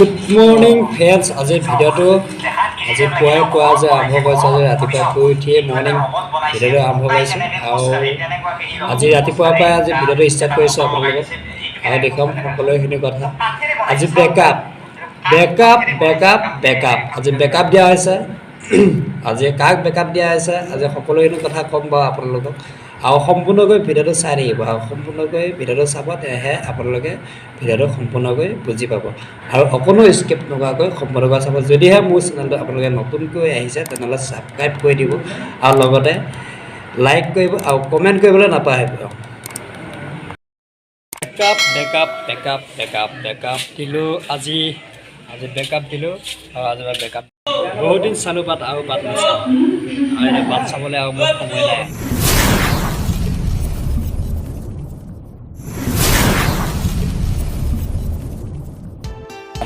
Good morning friends. আজি ভিডিঅ'টো আজি পুৱাই যে আৰম্ভ কৰিছোঁ। আজি ৰাতিপুৱা শুই উঠিয়ে মৰ্ণিং ভিডিঅ'টো আৰম্ভ কৰিছোঁ আৰু আজি ৰাতিপুৱাৰ পৰা আজি ভিডিঅ'টো ষ্টাৰ্ট কৰিছোঁ আপোনালোকক আৰু দেখুৱাম সকলোখিনি কথা। আজি বেকআপ আজি বেকআপ দিয়া হৈছে। আজি কাক বেকআপ দিয়া হৈছে আজি সকলোখিনি কথা ক'ম বাৰু আপোনালোকক আৰু সম্পূৰ্ণকৈ ভিডিঅ'টো চাই থাকিব আৰু সম্পূৰ্ণকৈ ভিডিঅ'টো চাব, তেতিয়াহে আপোনালোকে ভিডিঅ'টো সম্পূৰ্ণকৈ বুজি পাব আৰু অকণো স্কিপ নোহোৱাকৈ সম্পূৰ্ণকৈ চাব। যদিহে মোৰ চেনেলটো আপোনালোকে নতুনকৈ আহিছে তেনেহ'লে ছাবস্ক্ৰাইব কৰি দিব আৰু লগতে লাইক কৰিব আৰু কমেণ্ট কৰিবলৈ নাপাহৰিব। বেকআপ দিলোঁ আজি বেকআপ দিলোঁ আৰু আজি বেকআপ বহুত দিন চালোঁ বাট আৰু বাট নাচাওঁ আৰু এতিয়া বাট চাবলৈ আৰু মোৰ সময় নাই।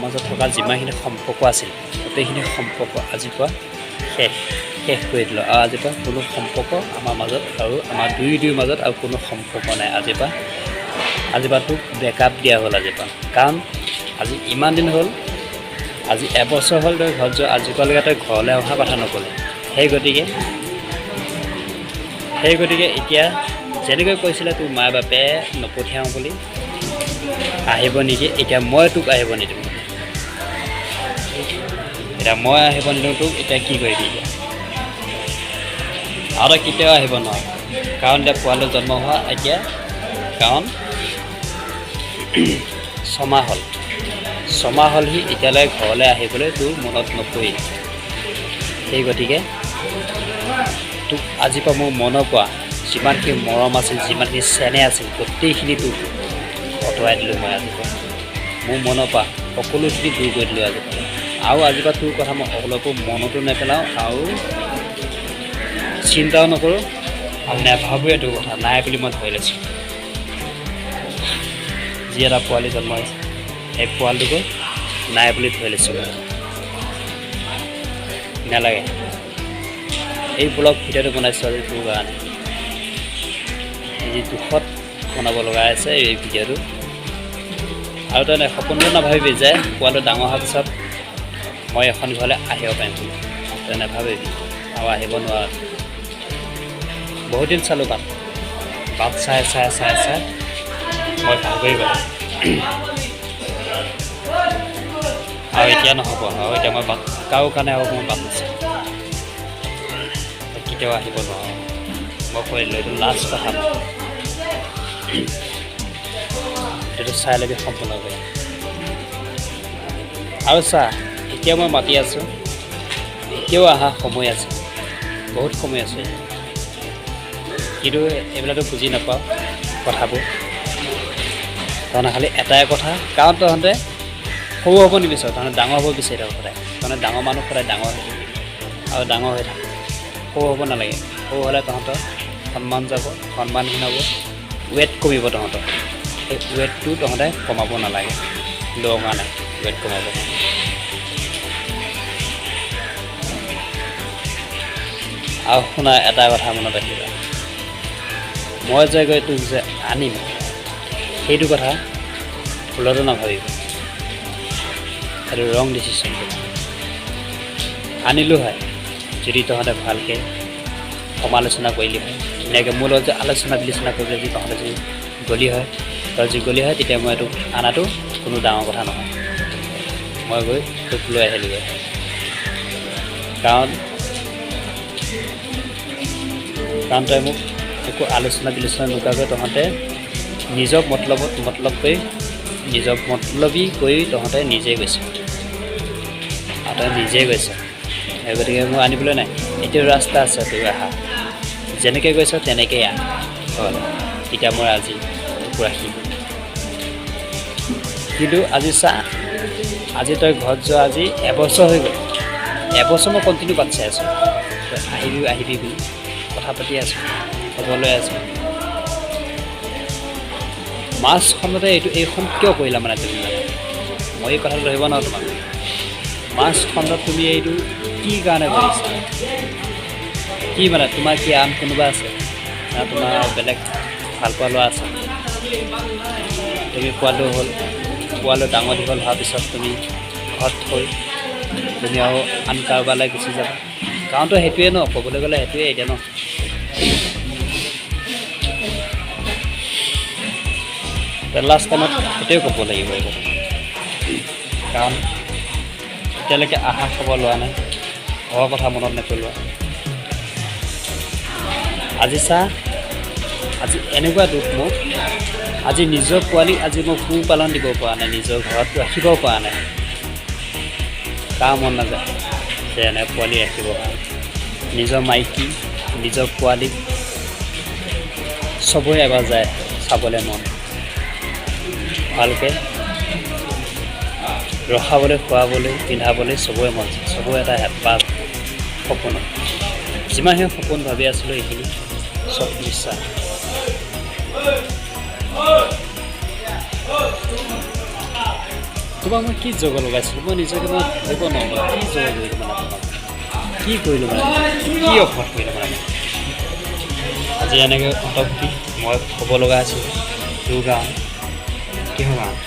মাজত থকা যিমানখিনি সম্পৰ্ক আছিল গোটেইখিনি সম্পৰ্ক আজিৰ পৰা শেষ কৰি দিলোঁ আৰু আজিৰ পৰা কোনো সম্পৰ্ক আমাৰ মাজত আৰু আমাৰ দুয়ো মাজত আৰু কোনো সম্পৰ্ক নাই। আজিৰ পৰা তোক বেকআপ দিয়া হ'ল আজিৰ পৰা, কাৰণ আজি ইমান দিন হ'ল, আজি এবছৰ হ'ল তই ঘৰত যোৱা, আজিকালৈকে তই ঘৰলৈ অহা কথা নক'লে। সেই গতিকে এতিয়া যেনেকৈ কৈছিলে তোৰ মা বাপে নপঠিয়াওঁ বুলি আহিব নেকি, এতিয়া মই তোক আহিব নিদিওঁ। এতিয়া মই আহিব নিদিওঁ তোক, এতিয়া কি কৰিবি এতিয়া? আৰু তই কেতিয়াও আহিব নোৱাৰ, কাৰণ এতিয়া পোৱালি জন্ম হোৱা এতিয়া কাৰণ 6 মাহ হ'লহি এতিয়ালৈ ঘৰলৈ আহিবলৈ তোৰ মনত নপৰিল। সেই গতিকে তোক আজিৰ পৰা মোৰ মনৰ পৰা যিমানখিনি মৰম আছিল, যিমানখিনি চেনেহ আছিল, গোটেইখিনি তোক আঁতৰাই দিলোঁ মই আজিৰ পৰা। মোৰ মনৰ পৰা সকলোখিনি দূৰ কৰি দিলোঁ আজিৰ পৰা। আৰু আজিৰ পৰা তোৰ কথা মই সকলোকো মনতো নেপেলাওঁ আৰু চিন্তাও নকৰোঁ আৰু নেভাবোৱে তোৰ কথা নাই বুলি মই ধৰি লৈছোঁ। যি এটা পোৱালি জন্ম হৈছে সেই পোৱালিটোকো নাই বুলি ধৰি লৈছোঁ। নালাগে এই ব্লগ ভিডিঅ'টো বনাইছোঁ আজি তোৰ কাৰণে। যি দুখত বনাব লগা আছে এই ভিডিঅ'টো, আৰু তই সপোনটো নাভাবিবি যে পোৱালিটো ডাঙৰ হোৱাৰ পিছত মই এখন ঘৰলৈ আহিব পাৰিম বুলি, তই নাভাবিবি আৰু আহিব নোৱাৰ। বহুত দিন চালোঁ বাট চাই মই ভাগৰি গ'লোঁ আৰু এতিয়া নহ'ব আৰু এতিয়া মই বাট কাৰো কাৰণে আৰু মই বাট নাচাওঁ, কেতিয়াও আহিব নোৱাৰোঁ। মই কৰিলোঁ এইটো লাষ্ট কথা, এইটো চাই ল'বি সম্পূৰ্ণকৈ। আৰু চা, এতিয়া মই মাতি আছোঁ, এতিয়াও অহা সময় আছে, বহুত সময় আছে, কিন্তু এইবিলাকতো বুজি নাপাওঁ কথাবোৰ। তহঁতে খালি এটাই কথা, কাৰণ তহঁতে সৰু হ'ব নিবিচাৰোঁ, তহঁতে ডাঙৰ হ'ব বিচাৰি থাকোঁ সদায়। তহঁতে ডাঙৰ মানুহ সদায় ডাঙৰ হৈ থাকিবি আৰু ডাঙৰ হৈ থাকে, সৰু হ'ব নালাগে। সৰু হ'লে তহঁতৰ সন্মান যাব, সন্মানহীন হ'ব, ৱেট কমিব তহঁতৰ। সেই ৱেটটো তহঁতে কমাব নালাগে, দৰকাৰ নাই ৱেট কমাব। আৰু শুনা, এটা কথা মনত ৰাখিবা, মই যে গৈ তোক যে আনিম সেইটো কথা ভুলতো নাভাবিব, সেইটো ৰং ডিচিশ্যন। আনিলোঁ হয় যদি তহঁতে ভালকৈ সমালোচনা কৰিলি হয়, ধুনীয়াকৈ মোৰ লগত যে আলোচনা বিলোচনা কৰিবলৈ যদি তহঁতে যদি গলি হয়, তেতিয়া মই তোক আনাটো কোনো ডাঙৰ কথা নহয়। মই গৈ তোক লৈ আহিলোগৈ, কাৰণ তই মোক একো আলোচনা বিলোচনা নোকোৱাকৈ তহঁতে নিজক মতলবী কৰি তহঁতে নিজেই গৈছে আৰু তই নিজেই গৈছ। সেই গতিকে মোৰ আনিবলৈ নাই, এইটো ৰাস্তা আছে তোৰ আহা, যেনেকৈ গৈছ তেনেকেই আহ হ'ল। এতিয়া মই আজি তোক ৰাখিম, কিন্তু আজি চা, আজি তই ঘৰত যোৱা আজি এবছৰ হৈ গ'ল, এবছৰ মই কণ্টিনিউ বাট চাই আছোঁ, তই আহিবি বুলি কথা পাতি আছোঁ, খবৰ লৈ আছোঁ। মাছ খন্দতে এইখন কিয় কৰিলা মানে তুমি? মই এই কথাটো ধৰিব নোৱাৰোঁ তোমাক। মাছ খন্দত তুমি এইটো কি কাৰণে কৰিছা? কি মানে তোমাৰ কি আন কোনোবা আছে না তোমাৰ বেলেগ ভাল পোৱা ল'ৰা আছে? তুমি পোৱালিটো ডাঙৰ দীঘল হোৱাৰ পিছত তুমি ঘৰত থৈ তুমি আৰু আন কাৰোবালৈ গুচি যাবা। কাৰণটো সেইটোৱে ন, ক'বলৈ গ'লে সেইটোৱে এতিয়া ন। লাষ্ট টাইমত সেইটোৱে ক'ব লাগিব এইটো, কাৰণ এতিয়ালৈকে আশা খবৰ লোৱা নাই, ঘৰৰ কথা মনত নেপেলোৱা। আজি আজি এনেকুৱা দুখ মোৰ, আজি নিজৰ পোৱালিক আজি মই পোহপালন দিব পৰা নাই, নিজৰ ঘৰত ৰাখিব পৰা নাই। কাৰ মন নাযায় যে এনে পোৱালি ৰাখিব কাৰণে। নিজৰ মাইকী নিজৰ পোৱালিক চবৰে এবাৰ যায় চাবলৈ মন, ভালকৈ ৰখাবলৈ, খোৱাবলৈ, পিন্ধাবলৈ চবৰে মন যায়। চবৰে এটা হেঁপাহ সপোন, যিমানখিনি সপোন ভাবি আছিলোঁ এইখিনি চব মিছা। তোমাক মই কি জগৰ লগাইছিলোঁ, মই নিজকে মই ধৰিব নোৱাৰোঁ কি জগৰ কৰিলোঁ মানে, তোমাক কি কৰিলোঁ মানে, কি অপৰাধ কৰিলোঁ মানে। আজি এনেকৈ অটকটি মই ক'ব লগা আছিল তোৰ কাৰণে, কিহৰ কাৰণে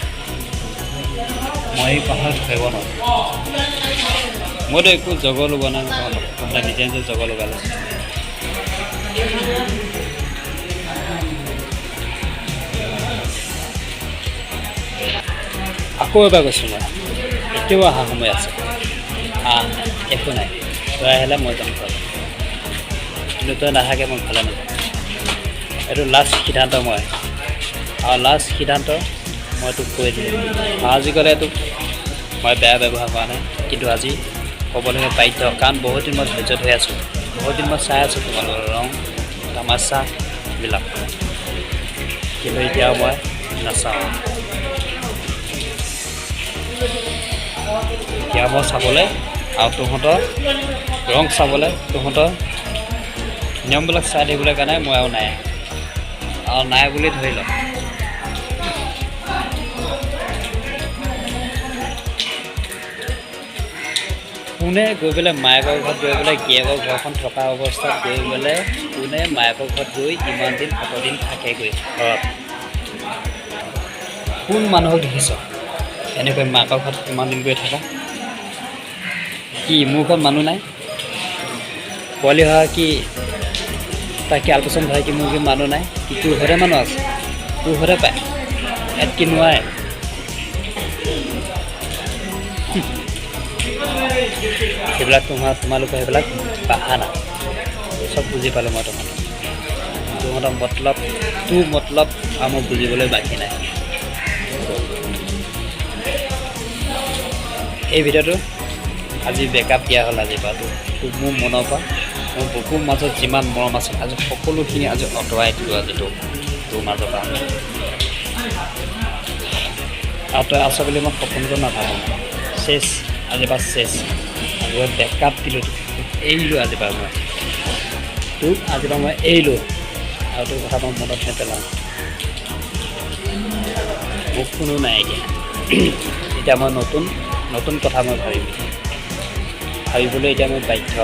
মই এই কথাত ধৰিব নোৱাৰোঁ। মইতো একো জগৰ লগোৱা নাই, তহঁতে নিজে নিজে জগৰ লগালে। আকৌ এবাৰ কৈছোঁ মই, এতিয়াও অহা সময় আছে, একো নাই, তই আহিলে মই যাম ঘৰলৈ, কিন্তু তই নাথাকে মই ভালে নাযাওঁ। এইটো লাষ্ট সিদ্ধান্ত মই, আৰু লাষ্ট সিদ্ধান্ত মই তোক কৈ দিলোঁ। আজি ক'লে তোক মই বেয়া ব্যৱহাৰ কৰা নাই, কিন্তু আজি ক'বলৈকে বাধ্য, কাৰণ বহুত দিন মই ধৈৰ্যত হৈ আছোঁ, বহুত দিন মই চাই আছোঁ তোমালোকৰ ৰং তামাচাবিলাক, কিন্তু এতিয়াও মই নাচাওঁ। এতিয়া মই চাবলৈ আৰু তহঁতৰ ৰং চাবলৈ, তহঁতৰ নিয়মবিলাক চাই থাকিবলৈ কাৰণে মই আৰু নাই বুলি ধৰি লওঁ। কোনে গৈ পেলাই মায়েকৰ ঘৰত গৈ পেলাই গিয়েকৰ ঘৰখন থকা অৱস্থাত গৈ পেলাই কোনে মায়েকৰ ঘৰত গৈ ইমান দিন 7 দিন থাকেগৈ ঘৰত? কোন মানুহক দেখিছ এনেকৈ মাকৰ ঘৰত ইমান দিন গৈ থকা? কি মোৰ ঘৰত মানুহ নাই? পোৱালি হোৱা কি তাকে আলপৈচান ভাই কি মোৰ কি মানুহ নাই? কি তোৰ ঘৰতে মানুহ আছে? তোৰ ঘৰতে পায়, ইয়াত কি নোৱাৰে? সেইবিলাক তোমালোকৰ সেইবিলাক বাহানা, চব বুজি পালোঁ মই তোমালোকৰ মতলব, তোৰ মতলব আৰু মই বুজিবলৈ বাকী নাই। এই ভিডিঅ'টো আজি বেকআপ দিয়া হ'ল। আজিৰ পৰা তোক মোৰ মনৰ পৰা, মোৰ বুকুৰ মাজত যিমান মৰম আছিল আজি সকলোখিনি আজি আঁতৰাই দিলোঁ। আজি তোৰ মাজৰ পৰা আৰু তই আছ বুলি মই সপোনটো নাভাবোঁ। চেছ, আজিৰ পৰা চেছ, আজি বেকআপ দিলোঁ, তোক এৰিলোঁ। আজিৰ পৰা মই এৰিলোঁ আৰু তোৰ কথা মই মনত নেপেলাওঁ। মোক কোনো নাই এতিয়া মই নতুন কথা মই ভাবিবলৈ এতিয়া মই বাধ্য।